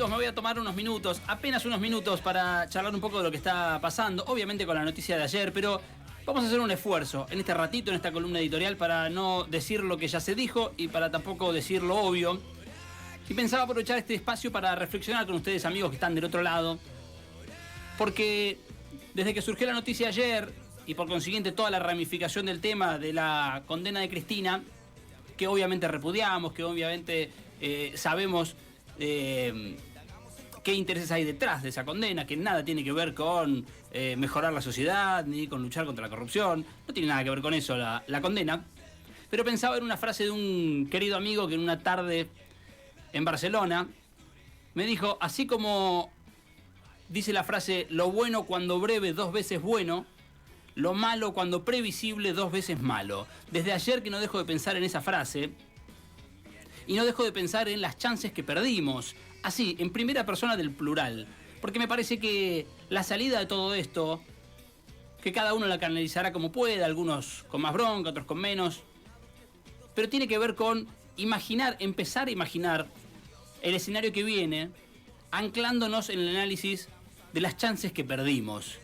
amigos, me voy a tomar unos minutos, apenas unos minutos, para charlar un poco de lo que está pasando, obviamente con la noticia de ayer, pero vamos a hacer un esfuerzo en este ratito, en esta columna editorial, para no decir lo que ya se dijo y para tampoco decir lo obvio. Y pensaba aprovechar este espacio para reflexionar con ustedes, amigos que están del otro lado, porque desde que surgió la noticia ayer, y por consiguiente toda la ramificación del tema de la condena de Cristina, que obviamente repudiamos, que obviamente sabemos qué intereses hay detrás de esa condena, que nada tiene que ver con mejorar la sociedad, ni con luchar contra la corrupción, no tiene nada que ver con eso la condena. Pero pensaba en una frase de un querido amigo que en una tarde en Barcelona me dijo, así como dice la frase, lo bueno cuando breve dos veces bueno, lo malo cuando previsible dos veces malo. Desde ayer que no dejo de pensar en esa frase y no dejo de pensar en las chances que perdimos, así, en primera persona del plural, porque me parece que la salida de todo esto, que cada uno la canalizará como pueda, algunos con más bronca, otros con menos, pero tiene que ver con imaginar, empezar a imaginar el escenario que viene, anclándonos en el análisis de las chances que perdimos.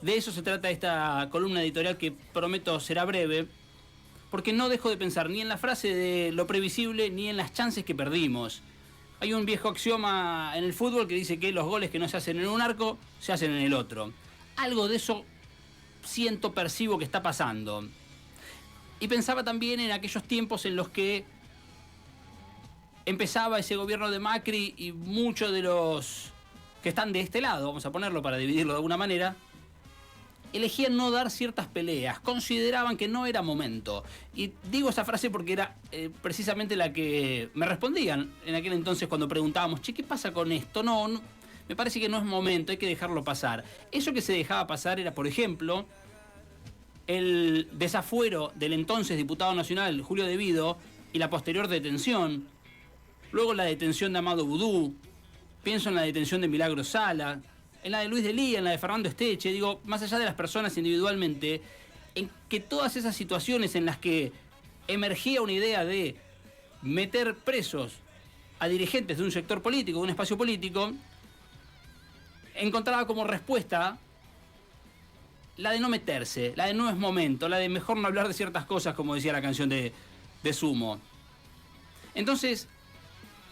De eso se trata esta columna editorial que prometo será breve, porque no dejo de pensar ni en la frase de lo previsible ni en las chances que perdimos. Hay un viejo axioma en el fútbol que dice que los goles que no se hacen en un arco se hacen en el otro. Algo de eso siento, percibo que está pasando. Y pensaba también en aquellos tiempos en los que empezaba ese gobierno de Macri y muchos de los que están de este lado, vamos a ponerlo para dividirlo de alguna manera, elegían no dar ciertas peleas, consideraban que no era momento. Y digo esa frase porque era precisamente la que me respondían en aquel entonces cuando preguntábamos, che, ¿qué pasa con esto? No, me parece que no es momento, hay que dejarlo pasar. Eso que se dejaba pasar era, por ejemplo, el desafuero del entonces diputado nacional Julio De Vido y la posterior detención. Luego la detención de Amado Vudú, pienso en la detención de Milagro Sala, en la de Luis de Lía, en la de Fernando Esteche, digo, más allá de las personas individualmente, en que todas esas situaciones en las que emergía una idea de meter presos a dirigentes de un sector político, de un espacio político, encontraba como respuesta la de no meterse, la de no es momento, la de mejor no hablar de ciertas cosas, como decía la canción de Sumo. Entonces,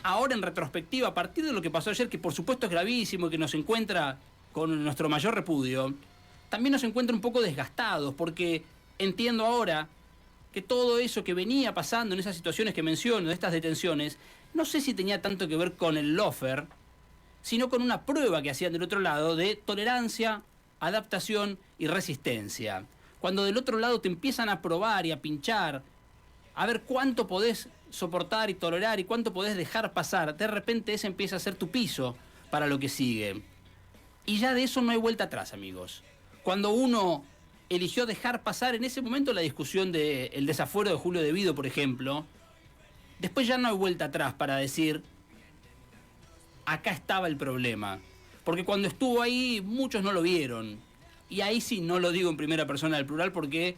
ahora en retrospectiva, a partir de lo que pasó ayer, que por supuesto es gravísimo y que nos encuentra con nuestro mayor repudio, también nos encuentra un poco desgastados, porque entiendo ahora que todo eso que venía pasando en esas situaciones que menciono, de estas detenciones, no sé si tenía tanto que ver con el lofer, sino con una prueba que hacían del otro lado de tolerancia, adaptación y resistencia. Cuando del otro lado te empiezan a probar y a pinchar, a ver cuánto podés soportar y tolerar y cuánto podés dejar pasar, de repente ese empieza a ser tu piso para lo que sigue. Y ya de eso no hay vuelta atrás, amigos. Cuando uno eligió dejar pasar en ese momento la discusión del desafuero de Julio De Vido, por ejemplo, después ya no hay vuelta atrás para decir, acá estaba el problema. Porque cuando estuvo ahí, muchos no lo vieron. Y ahí sí no lo digo en primera persona del plural porque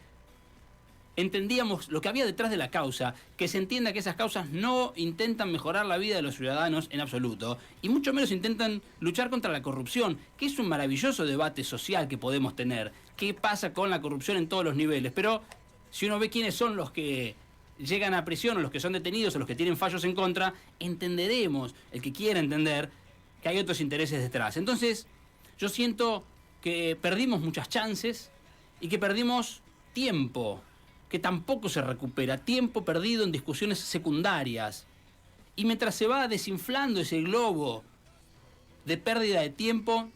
entendíamos lo que había detrás de la causa, que se entienda que esas causas no intentan mejorar la vida de los ciudadanos en absoluto, y mucho menos intentan luchar contra la corrupción, que es un maravilloso debate social que podemos tener. ¿Qué pasa con la corrupción en todos los niveles? Pero si uno ve quiénes son los que llegan a prisión, o los que son detenidos, o los que tienen fallos en contra, entenderemos, el que quiera entender, que hay otros intereses detrás. Entonces, yo siento que perdimos muchas chances y que perdimos tiempo, que tampoco se recupera, tiempo perdido en discusiones secundarias. Y mientras se va desinflando ese globo de pérdida de tiempo,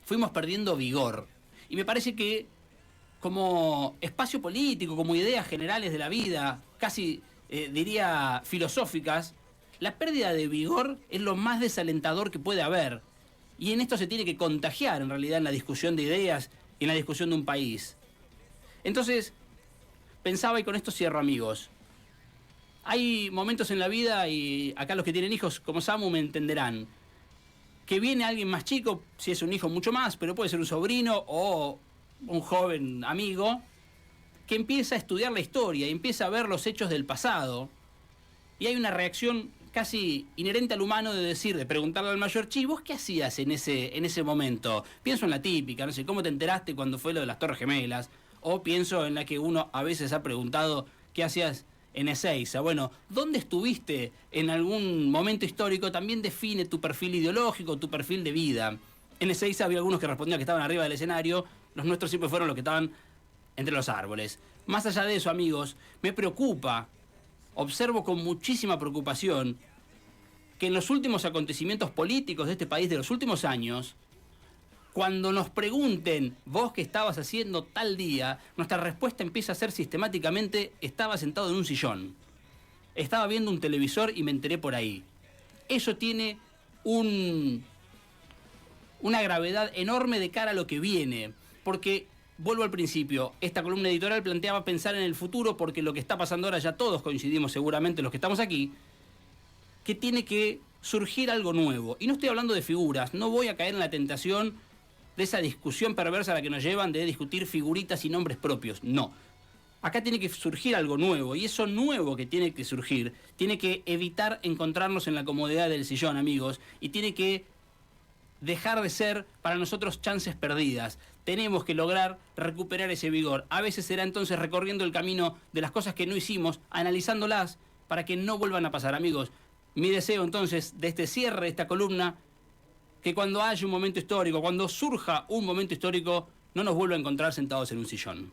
fuimos perdiendo vigor. Y me parece que como espacio político, como ideas generales de la vida, casi diría filosóficas, la pérdida de vigor es lo más desalentador que puede haber. Y en esto se tiene que contagiar, en realidad, en la discusión de ideas y en la discusión de un país. Entonces, pensaba, y con esto cierro, amigos, hay momentos en la vida, y acá los que tienen hijos como Samu me entenderán, que viene alguien más chico, si es un hijo mucho más, pero puede ser un sobrino o un joven amigo, que empieza a estudiar la historia y empieza a ver los hechos del pasado, y hay una reacción casi inherente al humano de decir, de preguntarle al mayor, Chi, ¿vos qué hacías en ese momento? Pienso en la típica, no sé, ¿cómo te enteraste cuando fue lo de las Torres Gemelas? O pienso en la que uno a veces ha preguntado, ¿qué hacías en Ezeiza? Bueno, ¿dónde estuviste en algún momento histórico? También define tu perfil ideológico, tu perfil de vida. En Ezeiza había algunos que respondían que estaban arriba del escenario, los nuestros siempre fueron los que estaban entre los árboles. Más allá de eso, amigos, me preocupa, observo con muchísima preocupación que en los últimos acontecimientos políticos de este país de los últimos años, cuando nos pregunten, vos qué estabas haciendo tal día, nuestra respuesta empieza a ser sistemáticamente, estaba sentado en un sillón, estaba viendo un televisor y me enteré por ahí. Eso tiene una gravedad enorme de cara a lo que viene, porque, vuelvo al principio, esta columna editorial planteaba pensar en el futuro, porque lo que está pasando ahora ya todos coincidimos seguramente los que estamos aquí, que tiene que surgir algo nuevo. Y no estoy hablando de figuras, no voy a caer en la tentación de esa discusión perversa a la que nos llevan de discutir figuritas y nombres propios. No. Acá tiene que surgir algo nuevo, y eso nuevo que tiene que surgir tiene que evitar encontrarnos en la comodidad del sillón, amigos, y tiene que dejar de ser para nosotros chances perdidas. Tenemos que lograr recuperar ese vigor. A veces será entonces recorriendo el camino de las cosas que no hicimos, analizándolas para que no vuelvan a pasar, amigos. Mi deseo entonces de este cierre de esta columna, que cuando haya un momento histórico, cuando surja un momento histórico, no nos vuelva a encontrar sentados en un sillón.